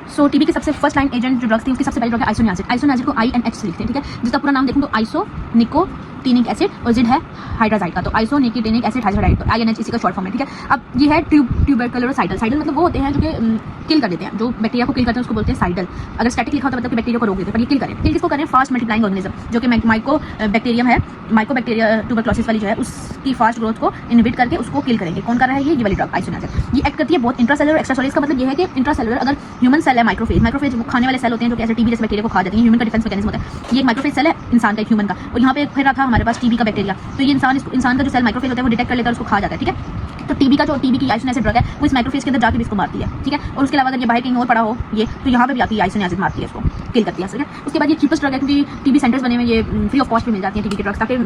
सो TB की सबसे first line agent जो ड्रग्स थी उसकी सबसे पहली ड्रग है आइसोनियाजिड। आइसोनियाजिड को INH से लिखते हैं, ठीक है, जिसका पूरा नाम देखूँ तो आइसो निकोटिनिक एसिड और जिड है हाइड्राजाइड का, तो आइसो निकोटिनिक एसिड हाइड्राजाइड, तो INH इसी का शॉर्ट फॉर्म है, ठीक है। अब ये है ट्यूबरकुलोसाइडल। साइडल मतलब वो होते हैं जो कि किल कर देते हैं, जो बैक्टीरिया को किल करते हैं उसको बोलते हैं साइडल। अगर स्टैटिक लिखा होता है मतलब कि बैक्टीरिया को रोक देते हैं, पर ये किल करें। किल किसको करें? फास्ट मल्टीप्लाइंग ऑर्गेनिज्म, जो कि माइको बैक्टीरियम है, माइको बैक्टीरिया ट्यूबरक्लोसिस वाली जो है उसकी फास्ट ग्रोथ को इनहिबिट करके उसको किल करेंगे। कौन कर रहा है? ये वाली ड्रग आइसोनियाजिड। ये एक्ट करती है बहुत इंट्रासेलुलर एक्स्ट्रासेलुलर। इसका मतलब ये है कि इंट्रासेलुलर अगर ह्यूमन सेल है, माइक्रोफेज खाने वाले सेल होते हैं जो कि ऐसे टीबी जैसे बैक्टीरिया को खा जाती है, ह्यूमन का डिफेंस मैकेनिज्म होता है। ये एक माइक्रोफेज सेल है इंसान का, एक ह्यूमन का, और यहाँ पे फिर रहा था हमारे पास टीबी का बैक्टीरिया, तो ये इंसान का जो सेल माइक्रोफेज होता है वो डिटेक्ट कर लेता है, उसको खा जाता है, ठीक है। तो टीबी की आइसोनियाजिड ड्रग है वो इस माइक्रोफेज के अंदर जाके भी इसको मारती है, ठीक है। और उसके अलावा अगर ये बाहर कहीं और पड़ा हो ये, तो यहाँ पे भी आती है आइसोनियाजिड मारती है, इसको किल करती है, ठीक है। उसके बाद ये चीपेस्ट ड्रग है क्योंकि टीबी सेंटर्स बने हुए, ये फ्री ऑफ कॉस्ट पे मिल जाती है टीबी की ड्रग्स, ताकि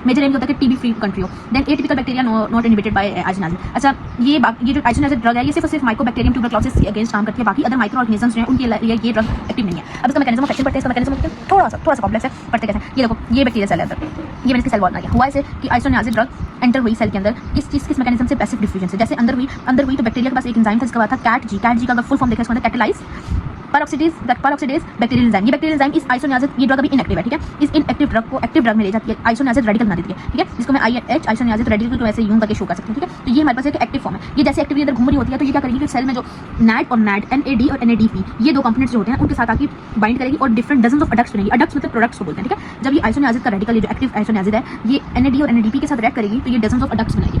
मेजर एम होता है कि टीबी फ्री कंट्री हो। Then atypical bacteria not inhibited by isoniazid. अच्छा, ये जो आइसोनियाजिड ड्रग है ये सिर्फ और सिर्फ माइकोबैक्टीरियम ट्यूबरक्लोसिस के अगेंस्ट काम करती है, बाकी अदर माइक्रो ऑर्गेनिजम्स हैं उनके लिए ये ड्रग एक्टिव नहीं है। अब इसका मैकेनिज्म ऑफ एक्शन पढ़ते हैं। इसका मैकेनिज्म थोड़ा सा कॉम्प्लेक्स है, पढ़ते कैसे। ये देखो, ये बैक्टीरिया सेल है अंदर, ये मैंने इसकी सेल वॉल बनाया हुआ है कि आइसोनियाजिड ड्रग एंटर हुई सेल के अंदर किस मैकेनिज्म से? पैसिव डिफ्यूजन से। जैसे अंदर हुई तो बैक्टीरिया के पास एक एंजाइम था जिसका नाम था कैट जी का अगर फुल फॉर्म देखा इसका मतलब कैटेलाइज परऑक्सीडेज बैक्टीरियल एंजाइम। ये बैक्टीरियल एंजाइम इस आइसोनियाजिड, ये ड्रग अभी इनएक्टिव है, ठीक है। इस इनएक्टिव ड्रग को एक्टिव ड्रग में ले जाती है, आइसोनियाजिड रेडिकल बना देती है, ठीक है, जिसको मैं INH आइसोनियाजिड रेडिकल तो ऐसे यूं करके शो कर सकते हैं, ठीक है। तो ये हमारे पास एक एक्टिव फॉर्म है। ये जैसे एक्टिविटी अंदर घूम रही होती है तो ये क्या करेगी कि सेल में जो NAD और NAD और NADP ये दो कंपोनेंट्स जो होते हैं उनके साथ आके बाइंड करेगी और डिफरेंट डजन्स ऑफ अडक्ट्स बनेगी। अडक्ट्स मतलब प्रोडक्ट्स को बोलते हैं, ठीक है। जब ये आइसोनियाजिड का रेडिकल, ये जो एक्टिव आइसोनियाजिड है, ये NAD और NADP के साथ रिएक्ट करेगी तो ये डजन्स ऑफ अडक्ट्स बनाएगी,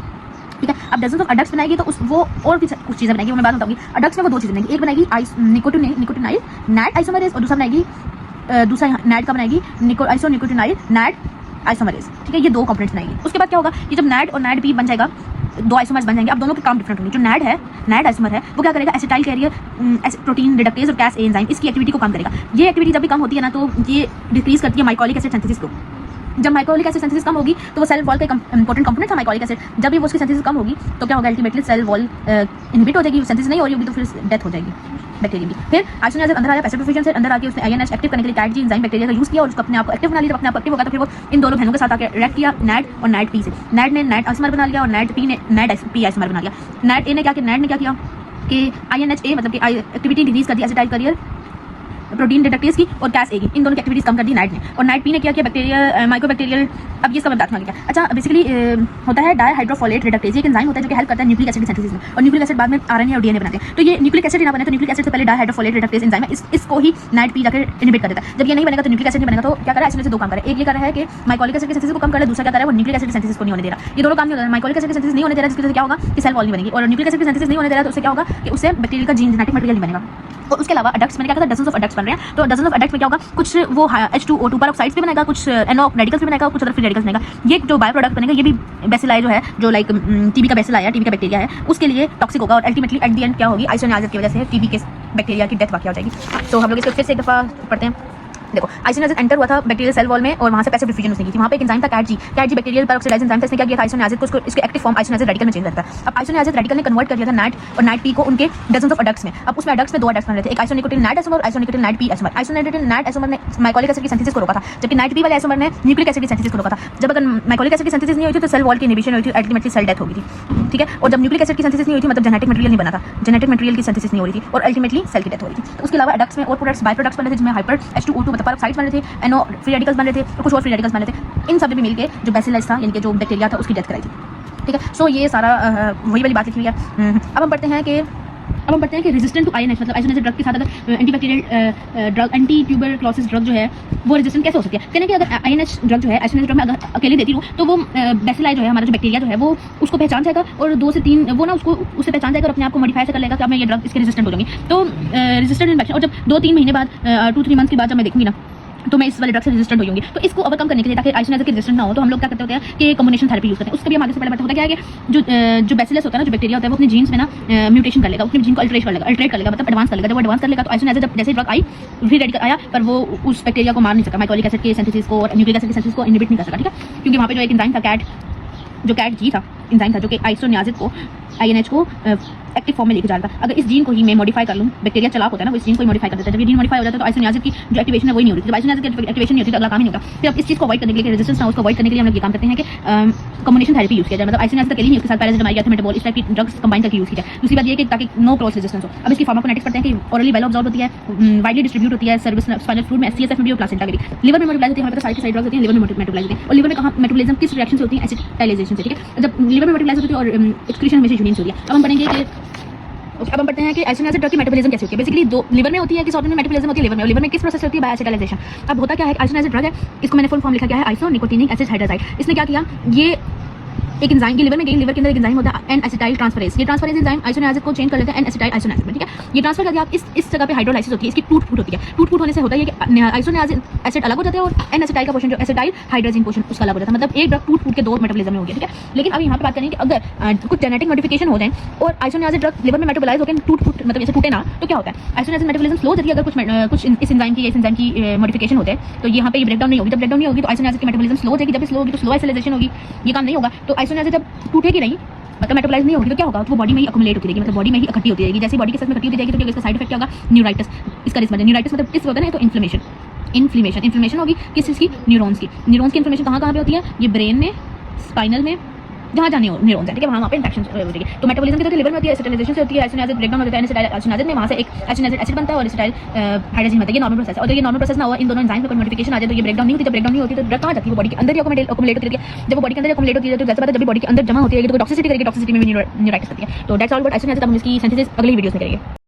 ठीक है। अब डजन्स ऑफ अडक्ट्स बनाएगी तो वो और भी कुछ चीज़ें बनाएगी, वो मैं बात बताऊंगी। अडक्ट्स में वो दो चीज़ें बनाएगी, एक बनाएगी निकोटिनाइल NAD आइसोमरेज, और दूसरा NAD का बनाएगी निकोटिनाइल NAD आइसोमरेज, ठीक है। ये दो कंपोनेंट्स बनाएगी। उसके बाद क्या होगा कि जब NAD और NADP बन जाएगा, दो आइसोमर्स बन जाएंगे। अब दोनों के काम डिफरेंट होंगे। जो NAD आइसोमर है वो क्या करेगा? एसिटाइल कैरियर प्रोटीन रिडक्टेज और कैस एंजाइम इसकी एक्टिविटी को कम करेगा। ये एक्टिविटी जब भी कम होती है ना तो ये डिक्रीज करती है माइकोलिक एसिड सिंथेसिस को। जब माइकोलिक एसिड सिंथेसिस कम होगी तो वो सेल वॉल का इंपॉर्टेंट कंपोनेंट था माइकोलिक एसिड, जब भी वो उसकी सिंथेसिस कम होगी तो क्या होगा? अल्टीमेटली सेल वॉल इनहिबिट हो जाएगी, सिंथेसिस नहीं हो रही होगी तो फिर डेथ हो जाएगी बैक्टीरिया की। फिर आइसोनियाजिड अंदर आया पैसिव डिफ्यूजन से, अंदर आके उसने INH एक्टिव करने के लिए कैट जी एंजाइम बैक्टीरिया का यूज किया और उसको अपने आप को एक्टिव बना लिया। जब अपने आप एक्टिव होगा तो फिर वो इन दोनों बहनों के साथ आके रिएक्ट किया NAD और NADP से। NAD ने NAD आइसोमर बना लिया और NADP ने NADP आइसोमर बना लिया। NAD ने क्या किया कि INHA मतलब कि एक्टिविटी डिक्रीज कर दी एसिटाइल कैरियर प्रोटीन रिडक्टेज की और कैस ए की, इन दोनों की एक्टिविटीज कम कर दी NAD ने। और NADP ने क्या किया? बैक्टीरिया माइकोबैक्टीरियल, अब ये इसका मैं बात क्या। अच्छा, बेसिकली होता है डाइहाइड्रोफोलेट रिडक्टेज, एक एंजाइम होता है जो कि हेल्प करता है न्यूक्लिक एसिड की सिंथेसिस में, और न्यूक्लिक एसिड बाद में RNA और DNA बनाते हैं। तो ये न्यूक्लिक एसिड ना बने तो न्यूक्लिक एसिड से पहले डाइहाइड्रोफोलेट रिडक्टेज एंजाइम है, इसको ही NADP जाकर इनहिबिट कर देता है। जब ये नहीं बनेगा तो न्यूक्लिक एसिड नहीं बनेगा, तो क्या करा? इसमें से दो काम करे। एक ये कर रहा है कि माइकोलिक एसिड की सिंथेसिस को कम कर रहा है, दूसरा क्या कर रहा है? वो न्यूक्लिक एसिड की सिंथेसिस को नहीं होने दे रहा। ये दोनों काम नहीं हो रहा है। माइकोलिक एसिड की सिंथेसिस नहीं होने दे रहा, जिसकी वजह से क्या होगा कि सेल वॉल नहीं बनेगी, और न्यूक्लिक एसिड की सिंथेसिस नहीं होने दे रहा तो उससे क्या होगा कि उससे बैक्टीरिया का जीन जेनेटिक मटेरियल नहीं बनेगा। और उसके अलावा अडक्ट्स में क्या करता है? डजन्स ऑफ अडक्ट्स बन रहे हैं। तो डजन्स ऑफ अडक्ट्स में क्या होगा? कुछ वो H2O2 परऑक्साइड्स भी बनेगा, कुछ NO रेडिकल्स भी बनेगा, कुछ अदर फ्री रेडिकल्स बनेगा। ये जो बायो प्रोडक्ट बनेगा ये भी बेसिलाई जो है, जो लाइक टीबी का बेसिलाई है, टीबी का बैक्टीरिया है, उसके लिए टॉक्सिक होगा और अल्टीमेटली एट द एंड क्या होगी? आइसोनियाजिड की वजह से टीबी के बैक्टीरिया की डेथ वाकई हो जाएगी। तो हम लोग इसको फिर से एक दफा पढ़ते हैं। देखो, आइसोनियाजिड एंटर हुआ था बैक्टीरियल सेल वॉल में और वहां से पैसिव डिफ्यूजन उसने की थी। वहां पे एक एंजाइम था कैट जी बैक्टीरियल परऑक्सीडाइज एंजाइम था। इसने क्या किया था? आइसोनियाजिड को इसके एक्टिव फॉर्म आइसोनियाजिड रेडिकल में चेंज करता है। अब आइसोनियाजिड रेडिकल ने कन्वर्ट कर दिया था NAD और NADP को उनके डजन्स ऑफ अडक्ट्स में। अब उसमें अडक्ट्स में दो अडक्ट्स बन रहे थे, एक आइसोनिकोटिल NAD आइसोमर और आइसोनिकोटिल NADP आइसोमर। आइसोनिकोटिल NAD आइसोमर ने माइकोलिक एसिड की सिंथेसिस को रोका था, जबकि NADP वाले आइसोमर ने न्यूक्लिक एसिड की सिंथेसिस को रोका था। जब अगर माइकोलिक एसिड की सिंथेसिस नहीं हुई थी तो सेल वॉल की इनहिबिशन हुई थी, अल्टीमेटली सेल डेथ हो गई थी, ठीक है। और जब न्यूक्लिक एसिड की सिंथेसिस नहीं हुई थी मतलब जेनेटिक मटेरियल नहीं बना था, जेनेटिक मटेरियल की सिंथेसिस नहीं हो रही थी और अल्टीमेटली सेल की डेथ हो रही थी। तो उसके अलावा अडक्ट्स में और प्रोडक्ट्स बाय प्रोडक्ट्स बन रहे थे, जिसमें हाइपर H2O2 मतलब परऑक्साइड्स बन रहे थे, NO फ्री रेडिकल्स बन रहे थे और कुछ और फ्री रेडिकल्स बन रहे थे। इन सब ने भी मिलकर जो बेसिलस था, यानी कि जो बैक्टीरिया था, उसकी डेथ कराई थी, ठीक है। सो ये सारा वही वाली बात लिखी हुई है। अब हम पढ़ते हैं कि रेजिस्टेंट टू INH मतलब आइसोनियाजिड ड्रग के साथ अगर antibacterial drug, anti tuberculosis drug जो है वो रेजिस्टेंट कैसे हो सकती है? कहने कि अगर INH ड्रग जो है, आइसोनियाजिड ड्रग में अगर अकेले देती हूँ तो वो बेसिलाई जो है, हमारा जो बैक्टीरिया जो है वो उसको पहचान जाएगा और 2 से 3 वो ना उससे पहचान जाएगा और अपने आप को मॉडिफाई से कर लेगा कि अब मैं ये ड्रग इसके रेजिस्टेंट हो जाऊंगी। तो रेजिस्टेंट इन्फेक्शन, और जब 2-3 महीने बाद 2-3 मंथ के बाद जब मैं देखूंगी ना तो मैं इस वाले ड्रग से रेजिस्टेंट हो जाऊंगी। तो इसको ओवरकम करने के लिए, ताकि आइसोनियाजिड की रेजिस्टेंट ना हो, तो हम लोग क्या करते होते हैं कि कॉम्बिनेशन थेरेपी यूज करते हैं। उसका भी हम आगे से पहले बताते होता है कि जो बेसिलस होता है ना, जो बैक्टीरिया होता है वो अपने जीन्स में ना म्यूटेशन कर लेगा, अपने जीन को अल्टरेट कर लेगा मतलब एडवांस कर लेगा। जब वो एडवांस कर लेगा तो आइसोनियाजिड जब जैसे ड्रग आई, फ्री रेडिकल आया, पर वो उस बैक्टीरिया को मार नहीं सका, माइकोलिक एसिड के सिंथेसिस को और न्यूक्लिक एसिड के सिंथेसिस को इनहिबिट नहीं कर सका, ठीक है। क्योंकि वहाँ पे जो एक एंजाइम था कैट जी था, एंजाइम था जो कि आइसोनियाजिड को INH को एक्टिव फॉर्म में लेके जाता है। अगर इस जीन को ही मैं मॉडिफाई कर लूँ, बैक्टीरिया चलाक होता है ना, वो इस जीन को ही मॉडिफाई कर देता है। जब ये जीन मॉडिफाई हो जाता है तो आइसोनियाजिड की जो एक्टिवेशन है वही नहीं होती। जब आइसोनियाजिड की एक्टिवेशन नहीं होती तो अगला काम ही नहीं होता। फिर अब इस चीज़ को अवॉइड करने के लिए, रेजिस्टेंस ना उसको अवॉइड करने के लिए हम लोग ये काम करते हैं कि कॉम्बिनेशन थेरेपी यूज़ किया जाए। मतलब आइसोनियाजिड अकेली नहीं, उसके साथ पैरासिटामोल या मेटाबॉल इस टाइप की ड्रग्स कंबाइन करके यूज़ की जाए। दूसरी बात ये कि ताकि नो क्रॉस रेजिस्टेंस हो। अब इसकी फार्माकोकाइनेटिक्स पढ़ते हैं कि ओरली वेल ऑब्जॉर्ब होती है, वाइडली डिस्ट्रीब्यूट होती है, सर्विस स्पाइनल फ्लूइड में, सीएसएफ में भी और प्लासेंटा में भी। लिवर में मेटाबोलाइज होती है, हमारे पास सारी की सारी ड्रग्स होती हैं लिवर में मेटाबोलाइज होती है। और लिवर में कहाँ मेटाबॉलिज्म किस रिएक्शन से होती है? एसिटाइलेशन से, ठीक है। जब लिवर में मेटाबोलाइज होती है और एक्सक्रीशन हमेशा यूरिन से होती है। अब हम पढ़ेंगे कि अब हम पढ़ते हैं कि आइसोनियाजिड ड्रग की मेटाबॉलिज्म कैसे होती है। बेसिकली दो लिवर में होती है, किस ऑर्गन में मेटाबॉलिज्म होती है? लिवर में। और लिवर में किस प्रोसेस से होती है? By acetylation. अब होता क्या है, आइसोनियाजिड ड्रग है, इसको मैंने फुल फॉर्म लिखा क्या है? Isonicotinic acid hydrazide. इसने क्या किया, ये एक एंजाइम की लिवर में गई, लिवर के अंदर एक एंजाइम होता है एन एसिटाइल ट्रांसफरेज। ये ट्रांसफरेज एंजाइम आइसोनियाजिड को चेंज कर लेते हैं एन एसिटाइल आइसोनियाजिड में, ठीक है। ये ट्रांसफर करके आप इस जगह पे हाइड्रोलाइसिस होती है, इसकी टूट फूट होती है। टूट फूट होने से होता है कि आइसोनियाजिड एसिड अलग हो जाता है और एन एसिटाइल का पोर्शन जो एसिटाइल हाइड्रोजन पोर्शन उसका अलग हो जाता है। मतलब एक ड्रग टूट फूट के दो मेटाबॉलिज्म में हो गया, ठीक है। लेकिन अब यहाँ पे बात करेंगे कि अगर कुछ जेनेटिक मॉडिफिकेशन हो जाए और आइसोनियाजिड ड्रग लिवर में मेटाबोलाइज होकर टूट फूट मतलब ऐसे टूटे ना, तो क्या होता है? आइसोनियाजिड मेटाबॉलिज्म स्लो हो जाती है। अगर कुछ इस एंजाइम की मॉडिफिकेशन होते हैं तो यहाँ पे ये ब्रेकडाउन नहीं होगी। जब ब्रेकडाउन नहीं होगी तो आइसोनियाजिड की मेटाबॉलिज्म स्लो हो जाएगी। जब स्लो होगी तो स्लो आइसोलाइजेशन होगी, ये काम नहीं होगा। तो आइसोनियाजिड जब टूटेगी नहीं, मतलब मेटाबोलाइज नहीं होगी, तो क्या होगा? तो वो बॉडी में ही अक्युमुलेट होती रहेगी, मतलब बॉडी में ही इकट्ठी होती रहेगी। जैसे बॉडी के साथ में इकट्ठी होती जाएगी तो इसका साइड इफेक्ट क्या होगा? न्यूराइटिस। इसका रिस्क न्यूराइटिस मतलब किस होता है ना, तो इन्फ्लेमेशन होगी। किस चीज़ की? न्यूरॉन्स की इन्फ्लेमेशन कहाँ पे होती है? ये ब्रेन में, स्पाइनल में, जहाँ न्यूरॉन्स है, ठीक है, वहाँ पे इंफेक्शन होती है। तो मेटाबॉलिज्म की तो लिवर में होती है, एसिटाइलेशन से होती है, आइसोनियाजिड ब्रेकडाउन होता है एसिटाइल आइसोनियाजिड में, वहाँ से एक आइसोनियाजिड एसिड बनता है और एसिटाइल हाइड्रोजन बनता है। ये नॉर्मल प्रोसेस है। और ये नॉर्मल प्रोसेस ना हो, इन दोनों एंजाइम में कोई मॉडिफिकेशन आ जाए तो ये ब्रेकडाउन नहीं होती। जब ब्रेकडाउन नहीं होती तो ड्रग कहाँ जाती है? वो बॉडी के अंदर ही अक्युमुलेट होती है। जब वो बॉडी के अंदर अक्युमुलेट होती है तो जैसे बात है, जब बॉडी के अंदर जमा होती है तो टॉक्सिसिटी करेगी, टॉक्सिसिटी में भी न्यूराइटिस करती है। तो दैट्स ऑल अबाउट आइसोनियाजिड। हम इसकी सिंथेसिस अगली वीडियोस में करेंगे।